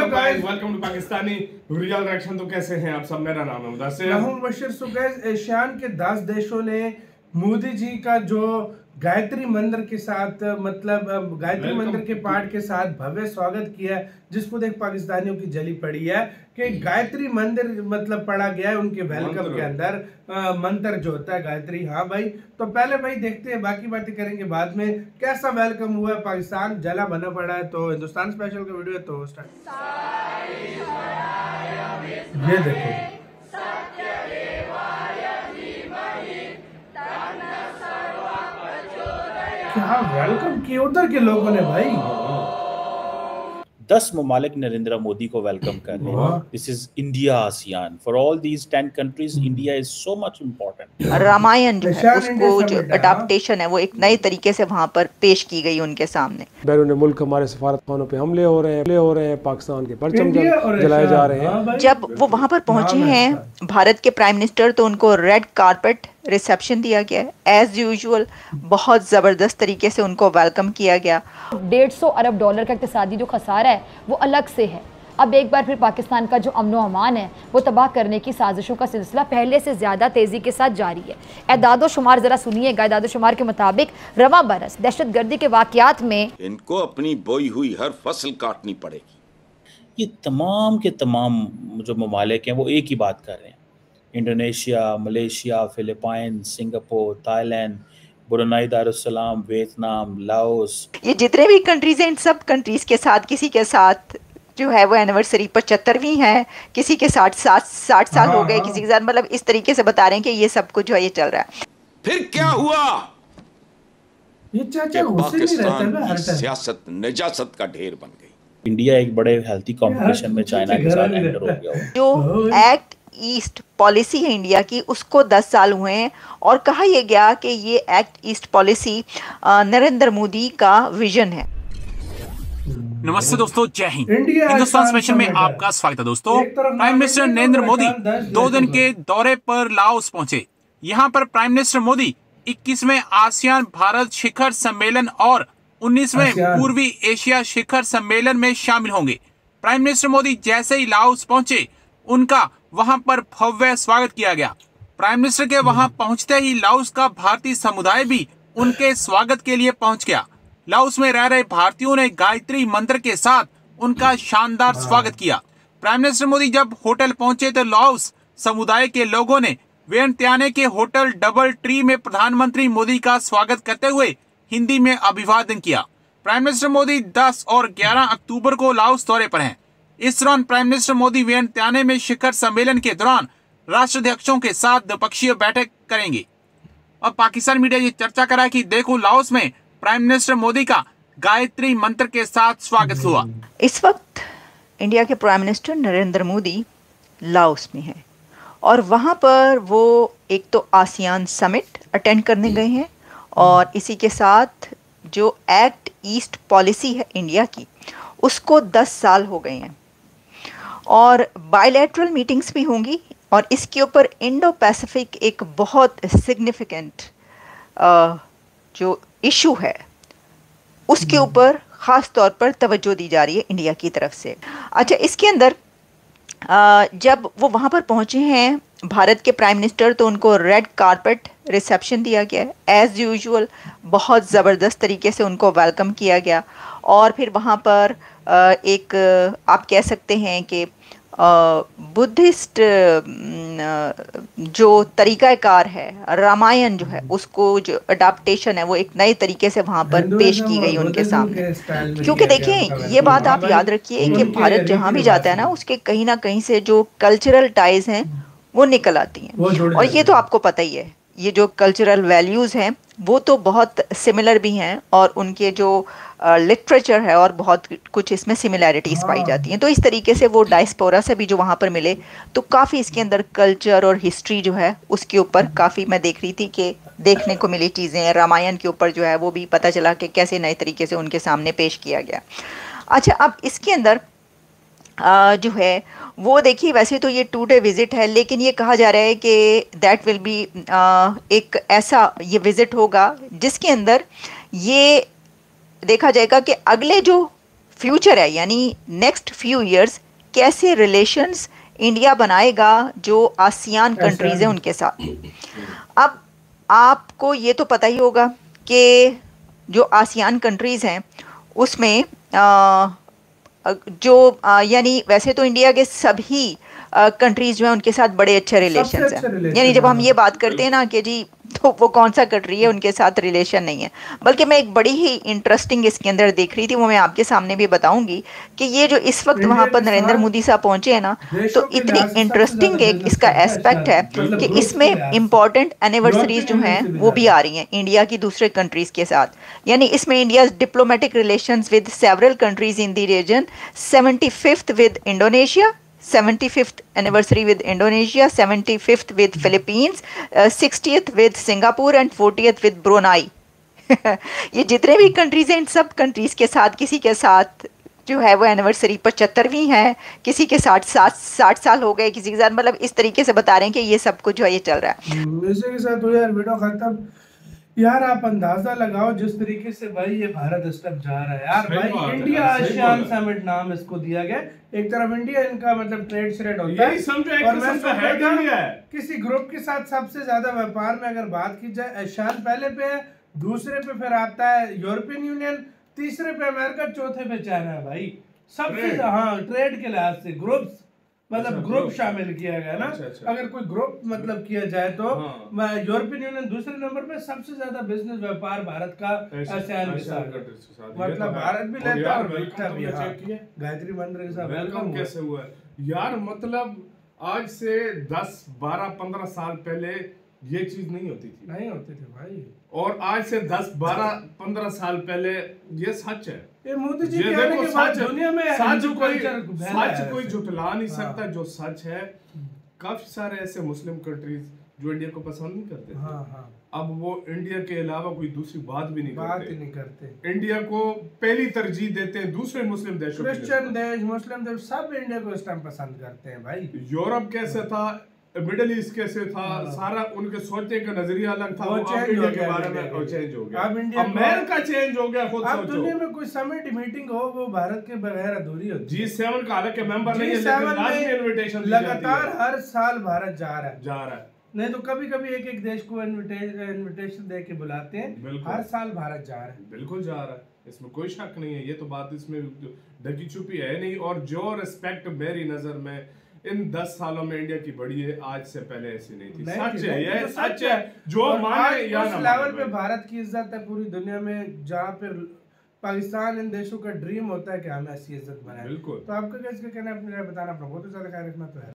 Hello guys, welcome to Pakistani real reaction. तो कैसे हैं आप सब? मेरा नाम है मुदस्सिर। सो गाइस, एशियान के 10 देशों ने मोदी जी का जो गायत्री मंदिर के साथ गायत्री मंदिर के पाठ के साथ भव्य स्वागत किया, जिसको देख पाकिस्तानियों की जली पड़ी है कि गायत्री मंदिर पढ़ा गया है उनके वेलकम के अंदर। मंत्र जो होता है गायत्री। हाँ भाई, तो पहले भाई देखते हैं, बाकी बातें करेंगे बाद में। कैसा वेलकम हुआ है? पाकिस्तान जला बना पड़ा है। तो हिंदुस्तान स्पेशल का वीडियो है, तो स्टार्ट। ये देखो, क्या वेलकम किया उधर के लोगों ने भाई। 10 ममालिक नरेंद्र मोदी को वेलकम कर रहे हैं। This is India ASEAN. For all these 10 countries India is so much important. Ramayana जो है उसको जो अडाप्टेशन है वो एक नए तरीके से वहाँ पर पेश की गई उनके सामने। बैरून मुल्क हमारे सफारत खानों पे हमले हो रहे हैं, पाकिस्तान के परचम जलाए जा रहे हैं। जब वो वहाँ पर पहुंचे हैं भारत के प्राइम मिनिस्टर, तो उनको रेड कारपेट रिसेप्शन दिया गया है एज यूजुअल। बहुत ज़बरदस्त तरीके से उनको वेलकम किया गया। 150 अरब डॉलर का इक़्तिसादी जो खसारा है वो अलग से है। अब एक बार फिर पाकिस्तान का जो अमन व अमान है वो तबाह करने की साजिशों का सिलसिला पहले से ज़्यादा तेज़ी के साथ जारी है। एदादो शुमार ज़रा सुनिएगा। एदादो शुमार के मुताबिक रवा बरस दहशत गर्दी के वाक़यात में इनको अपनी बोई हुई हर फसल काटनी पड़ेगी। ये तमाम के तमाम जो ममालिक हैं वो एक ही बात कर रहे हैं। Indonesia, Malaysia, Philippine, Singapore, Thailand, Brunei Darussalam, Vietnam, Laos, ये जितने भी कंट्रीज हैं इन सब कंट्रीज के साथ किसी के साथ जो है वो एनिवर्सरी 75वीं है, किसी के 60 साल हो गए, किसी के साथ इस तरीके से बता रहे हैं कि ये सब कुछ जो है ये चल रहा है। फिर क्या हुआ? ये पाकिस्तान की सियासत नजासत का ढेर बन गई। इंडिया एक बड़े हेल्थी कंपटीशन में चाइना के साथ एंटर हो गया। जो एक्ट ईस्ट पॉलिसी है इंडिया की, उसको 10 साल हुए हैं और कहा यह गया कि ये act east policy Narendra Modi का विजन है। नमस्ते दोस्तों, जय हिंद। हिंदुस्तान स्पेशल में आपका स्वागत है दोस्तों। प्राइम मिनिस्टर नरेंद्र मोदी 2 दिन के दौरे पर लाओस पहुंचे। यहां पर प्राइम मिनिस्टर मोदी 21वें आसियान भारत शिखर सम्मेलन और 19वें पूर्वी एशिया शिखर सम्मेलन में शामिल होंगे। प्राइम मिनिस्टर मोदी जैसे ही लाओस पहुंचे उनका वहां पर भव्य स्वागत किया गया। प्राइम मिनिस्टर के वहां पहुंचते ही लाओस का भारतीय समुदाय भी उनके स्वागत के लिए पहुंच गया। लाओस में रह रहे भारतीयों ने गायत्री मंत्र के साथ उनका शानदार स्वागत किया। प्राइम मिनिस्टर मोदी जब होटल पहुंचे तो लाओस समुदाय के लोगों ने वियंतियाने के होटल डबल ट्री में प्रधानमंत्री मोदी का स्वागत करते हुए हिंदी में अभिवादन किया। प्राइम मिनिस्टर मोदी 10 और 11 अक्टूबर को लाओस दौरे पर हैं। इस दौरान प्राइम मिनिस्टर मोदी वियंतियाने में शिखर सम्मेलन के दौरान राष्ट्राध्यक्षों के साथ द्विपक्षीय बैठक करेंगे। और पाकिस्तान मीडिया ये चर्चा करा कि देखो लाओस में प्राइम मिनिस्टर मोदी का गायत्री मंत्र के साथ स्वागत हुआ। इस वक्त इंडिया के prime minister Narendra Modi Laos में हैं और वहाँ पर वो एक तो आसियान समिट अटेंड करने गए हैं और इसी के साथ जो एक्ट ईस्ट पॉलिसी है इंडिया की उसको 10 साल हो गए हैं और बायलैटरल मीटिंग्स भी होंगी और इसके ऊपर इंडो पैसिफिक एक बहुत सिग्निफिकेंट जो इशू है उसके ऊपर ख़ास तौर पर तवज्जो दी जा रही है इंडिया की तरफ से। अच्छा, इसके अंदर जब वो वहाँ पर पहुँचे हैं भारत के प्राइम मिनिस्टर, तो उनको रेड कारपेट रिसेप्शन दिया गया है एज़ यूजुअल। बहुत ज़बरदस्त तरीके से उनको वेलकम किया गया और फिर वहाँ पर एक आप कह सकते हैं कि बुद्धिस्ट जो तरीक़ाकार है, रामायण जो है उसको जो अडाप्टेशन है वो एक नए तरीके से वहाँ पर पेश की गई उनके सामने। क्योंकि देखें, ये बात आप याद रखिए कि भारत जहाँ भी जाता है ना, उसके कहीं ना कहीं से जो कल्चरल टाइज हैं वो निकल आती हैं और ये तो आपको पता ही है, ये जो कल्चरल वैल्यूज़ हैं वो तो बहुत सिमिलर भी हैं और उनके जो लिटरेचर है और बहुत कुछ इसमें सिमिलैरिटीज़ पाई जाती हैं। तो इस तरीके से वो डायस्पोरा से भी जो वहाँ पर मिले तो काफ़ी इसके अंदर कल्चर और हिस्ट्री जो है उसके ऊपर काफ़ी मैं देख रही थी कि देखने को मिली चीज़ें। रामायण के ऊपर जो है वो भी पता चला कि कैसे नए तरीके से उनके सामने पेश किया गया। अच्छा, अब इसके अंदर जो है वो देखिए, वैसे तो ये 2 डे विज़िट है, लेकिन ये कहा जा रहा है कि दैट विल बी एक ऐसा ये विज़िट होगा जिसके अंदर ये देखा जाएगा कि अगले जो फ्यूचर है, यानी नेक्स्ट फ्यू इयर्स कैसे रिलेशंस इंडिया बनाएगा जो आसियान कंट्रीज हैं उनके साथ। अब आपको ये तो पता ही होगा कि जो आसियान कंट्रीज़ हैं उसमें यानी वैसे तो इंडिया के सभी कंट्रीज में उनके साथ बड़े अच्छे रिलेशंस हैं, यानी जब हम ये बात करते हैं ना कि जी तो वो कौन सा कंट्री है उनके साथ रिलेशन नहीं है। बल्कि मैं एक बड़ी ही इंटरेस्टिंग इसके अंदर देख रही थी, वो मैं आपके सामने भी बताऊंगी कि ये जो इस वक्त वहाँ पर नरेंद्र मोदी साहब पहुंचे हैं ना, तो इतनी इंटरेस्टिंग एक इसका एस्पेक्ट है कि इसमें इम्पॉर्टेंट एनिवर्सरीज जो हैं वो भी आ रही हैं इंडिया की दूसरे कंट्रीज के साथ। यानी इसमें India diplomatic relations with several countries in the region, 75th with Indonesia, 75th anniversary with Indonesia, 75th with Philippines, 60th with Singapore and 40th with Brunei। ये जितने भी कंट्रीज हैं इन सब कंट्रीज के साथ किसी के साथ जो है वो एनिवर्सरी 75वीं है, किसी के 60 साल हो गए, किसी के साथ, मतलब इस तरीके से बता रहे हैं कि ये सब कुछ जो है ये चल रहा है। इसी के साथ हो यार वीडियो खत्म। यार आप अंदाजा लगाओ जिस तरीके से भाई ये भारत स्टेप जा रहा है यार भाई। इंडिया आसियान समिट नाम इसको दिया गया। एक तरफ इंडिया इनका मतलब ट्रेड श्रेड होता है और मैं समझता किसी ग्रुप के साथ सबसे ज्यादा व्यापार में अगर बात की जाए आसियान पहले पे है, दूसरे पे फिर आता है यूरोपियन यूनियन, तीसरे पे अमेरिका, चौथे पे चाइना है भाई सबसे। हाँ ट्रेड के लिहाज से ग्रुप्स मतलब ग्रुप शामिल किया गया ना। अगर कोई ग्रुप मतलब किया जाए तो यूरोपियन यूनियन दूसरे नंबर पे, सबसे ज्यादा बिजनेस व्यापार भारत का आसियान के साथ, मतलब भारत भी लेता है और बेचता भी है। गायत्री मंत्र के साथ वेलकम कैसे हुआ यार, मतलब आज से 10, 12, 15 साल पहले ये चीज नहीं होती थी भाई, और आज से 10, 12, 15 साल पहले ये सच है। ये मोदी जी के आने के बाद दुनिया में सच कोई झुटला नहीं सकता। जो सच है, काफी सारे ऐसे मुस्लिम कंट्रीज जो इंडिया को पसंद नहीं करते, अब वो इंडिया के अलावा कोई दूसरी बात भी नहीं करते। इंडिया को पहली तरजीह देते हैं दूसरे मुस्लिम देशों, क्रिश्चियन देश, मुस्लिम देश, सब इंडिया को इस टाइम पसंद करते हैं भाई। यूरोप कैसे था, मिडिल ईस्ट कैसे था, सारा उनके सोचने का नजरिया अलग था। वो इंडिया के बारे में चेंज हो गया, अब इंडिया अमेरिका चेंज हो गया। खुद सोचो, दुनिया में कोई समिट मीटिंग हो वो भारत के बगैर अधूरी होती है। G7 का हालांकि मेंबर नहीं है, लेकिन लास्ट इनविटेशन लगातार हर साल भारत जा रहा है। नहीं तो कभी कभी एक देश को इनविटेशन दे के बुलाते हैं, हर साल भारत जा रहा है। बिल्कुल जा रहा है, इसमें कोई शक नहीं है। ये तो बात इसमें ढकी छुपी है नहीं। और जो रिस्पेक्ट मेरी नजर में इन 10 सालों में इंडिया की बढ़ी है, आज से पहले ऐसी नहीं थी। सच है, ये सच है। जो माने या ना, उस लेवल पे भारत की इज्जत है पूरी दुनिया में, जहाँ पे पाकिस्तान इन देशों का ड्रीम होता है कि हमें ऐसी इज्जत बनाए। बिल्कुल। तो आपका कैसे कहना है, अपनी राय बताना। अपना बहुत ज्यादा ख्याल रखना तो है।